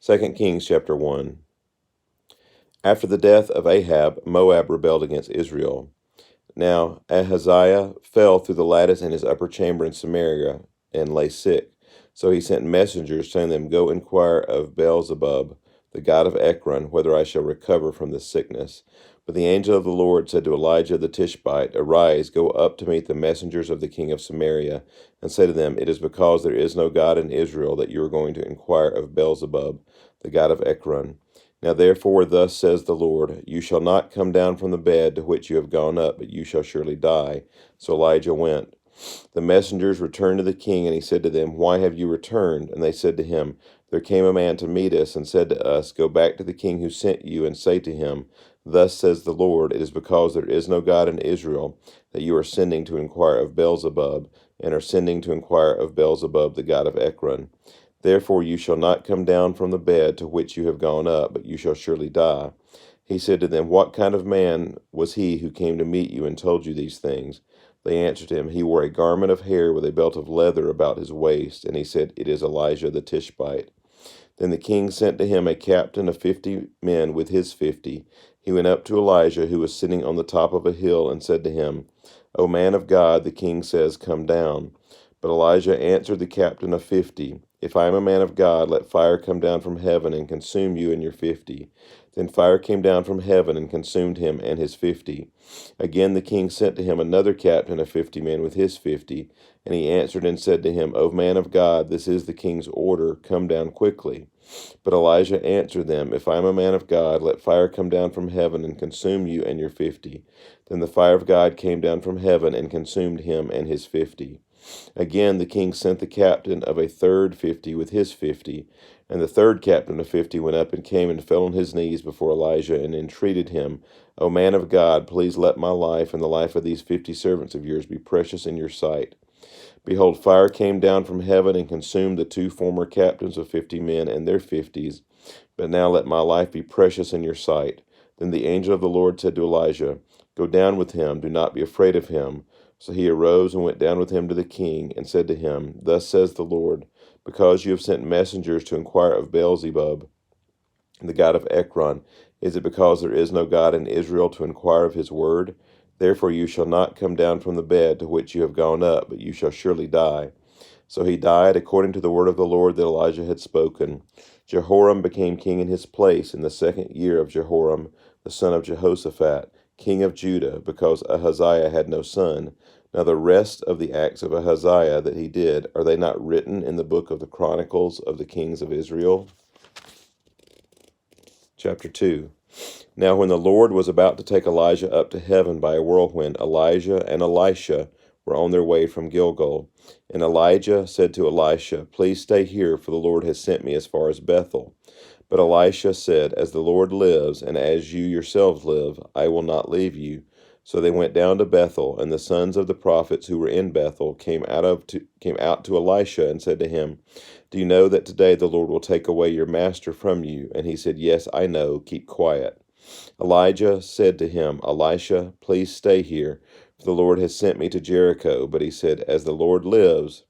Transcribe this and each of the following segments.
2 Kings chapter 1. After the death of Ahab, Moab rebelled against Israel. Now Ahaziah fell through the lattice in his upper chamber in Samaria and lay sick. So he sent messengers, telling them, Go inquire of Beelzebub, the god of Ekron, whether I shall recover from this sickness. But the angel of the Lord said to Elijah the Tishbite, Arise, go up to meet the messengers of the king of Samaria, and say to them, It is because there is no God in Israel that you are going to inquire of Beelzebub, the god of Ekron. Now therefore thus says the Lord, You shall not come down from the bed to which you have gone up, but you shall surely die. So Elijah went. The messengers returned to the king, and he said to them, Why have you returned? And they said to him, There came a man to meet us, and said to us, Go back to the king who sent you, and say to him, Thus says the Lord, It is because there is no God in Israel that you are sending to inquire of Beelzebub, and are sending to inquire of Beelzebub, the god of Ekron. Therefore you shall not come down from the bed to which you have gone up, but you shall surely die. He said to them, What kind of man was he who came to meet you and told you these things? They answered him, He wore a garment of hair with a belt of leather about his waist. And he said, It is Elijah the Tishbite. Then the king sent to him a captain of 50 men with his 50. He went up to Elijah, who was sitting on the top of a hill, and said to him, O man of God, the king says, Come down. But Elijah answered the captain of 50, If I am a man of God, let fire come down from heaven and consume you and your 50. Then fire came down from heaven and consumed him and his 50. Again the king sent to him another captain of 50 men with his 50. And he answered and said to him, O man of God, this is the king's order, come down quickly. But Elijah answered them, If I am a man of God, let fire come down from heaven and consume you and your 50. Then the fire of God came down from heaven and consumed him and his 50. Again the king sent the captain of a third 50 with his 50. And the third captain of 50 went up and came and fell on his knees before Elijah and entreated him, O man of God, please let my life and the life of these 50 servants of yours be precious in your sight. Behold, fire came down from heaven and consumed the two former captains of 50 men and their 50s. But now let my life be precious in your sight. Then the angel of the Lord said to Elijah, Go down with him, do not be afraid of him. So he arose and went down with him to the king, and said to him, Thus says the Lord, Because you have sent messengers to inquire of Beelzebub, the god of Ekron, is it because there is no God in Israel to inquire of his word? Therefore you shall not come down from the bed to which you have gone up, but you shall surely die. So he died according to the word of the Lord that Elijah had spoken. Jehoram became king in his place in the 2nd year of Jehoram, the son of Jehoshaphat, king of Judah, because Ahaziah had no son. Now the rest of the acts of Ahaziah that he did, are they not written in the book of the Chronicles of the kings of Israel? Chapter 2. Now when the Lord was about to take Elijah up to heaven by a whirlwind, Elijah and Elisha were on their way from Gilgal. And Elijah said to Elisha, Please stay here, for the Lord has sent me as far as Bethel. But Elisha said, As the Lord lives, and as you yourselves live, I will not leave you. So they went down to Bethel, and the sons of the prophets who were in Bethel came out to Elisha and said to him, Do you know that today the Lord will take away your master from you? And he said, Yes, I know. Keep quiet. Elijah said to him, Elisha, please stay here, for the Lord has sent me to Jericho. But he said, As the Lord lives,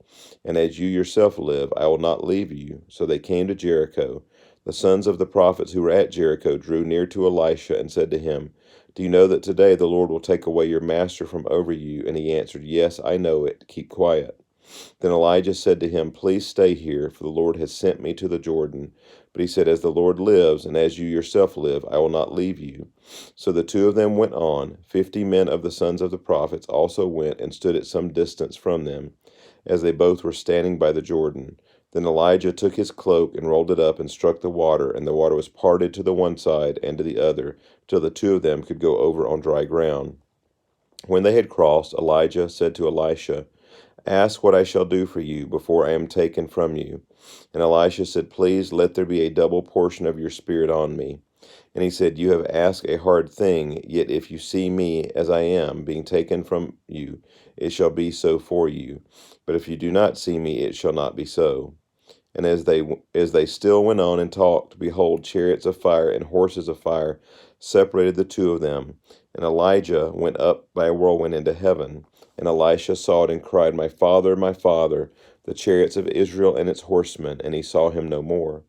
and as you yourself live, I will not leave you. So they came to Jericho. The sons of the prophets who were at Jericho drew near to Elisha and said to him, Do you know that today the Lord will take away your master from over you? And he answered, Yes, I know it. Keep quiet. Then Elijah said to him, Please stay here, for the Lord has sent me to the Jordan. But he said, As the Lord lives, and as you yourself live, I will not leave you. So the two of them went on. 50 men of the sons of the prophets also went and stood at some distance from them, as they both were standing by the Jordan. Then Elijah took his cloak and rolled it up and struck the water, and the water was parted to the one side and to the other, till the two of them could go over on dry ground. When they had crossed, Elijah said to Elisha, Ask what I shall do for you before I am taken from you. And Elisha said, Please let there be a double portion of your spirit on me. And he said, You have asked a hard thing, yet if you see me as I am, being taken from you, it shall be so for you. But if you do not see me, it shall not be so. And as they still went on and talked, behold, chariots of fire and horses of fire separated the two of them. And Elijah went up by a whirlwind into heaven. And Elisha saw it and cried, My father, the chariots of Israel and its horsemen. And he saw him no more.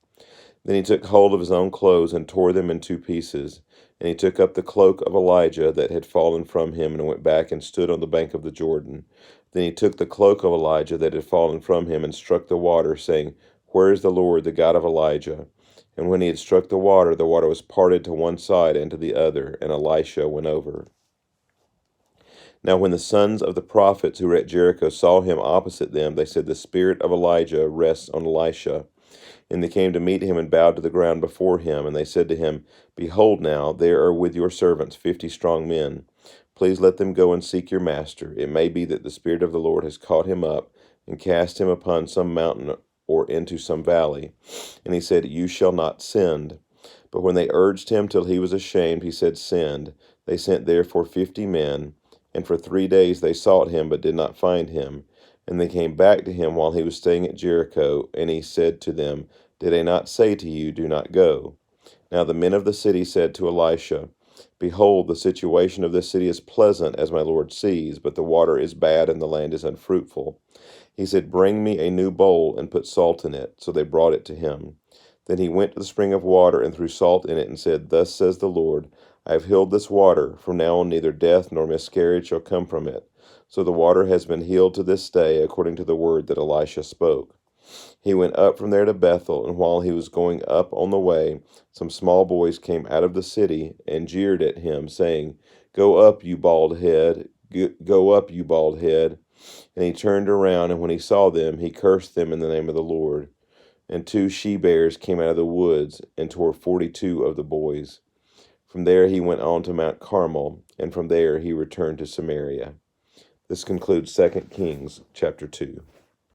Then he took hold of his own clothes and tore them in two pieces. And he took up the cloak of Elijah that had fallen from him and went back and stood on the bank of the Jordan. Then he took the cloak of Elijah that had fallen from him and struck the water, saying, Where is the Lord, the God of Elijah? And when he had struck the water was parted to one side and to the other, and Elisha went over. Now when the sons of the prophets who were at Jericho saw him opposite them, they said, The spirit of Elijah rests on Elisha. And they came to meet him and bowed to the ground before him. And they said to him, Behold now, there are with your servants 50 strong men. Please let them go and seek your master. It may be that the Spirit of the Lord has caught him up and cast him upon some mountain or into some valley. And he said, You shall not send. But when they urged him till he was ashamed, he said, Send. They sent therefore 50 men. And for 3 days they sought him, but did not find him. And they came back to him while he was staying at Jericho, and he said to them, Did I not say to you, Do not go? Now the men of the city said to Elisha, Behold, the situation of this city is pleasant, as my Lord sees, but the water is bad, and the land is unfruitful. He said, Bring me a new bowl, and put salt in it. So they brought it to him. Then he went to the spring of water, and threw salt in it, and said, Thus says the Lord, I have healed this water. From now on neither death nor miscarriage shall come from it. So the water has been healed to this day, according to the word that Elisha spoke. He went up from there to Bethel, and while he was going up on the way, some small boys came out of the city and jeered at him, saying, Go up, you bald head, go up, you bald head. And he turned around, and when he saw them, he cursed them in the name of the Lord. And 2 she-bears came out of the woods and tore 42 of the boys. From there he went on to Mount Carmel, and from there he returned to Samaria. This concludes 2 Kings chapter 2.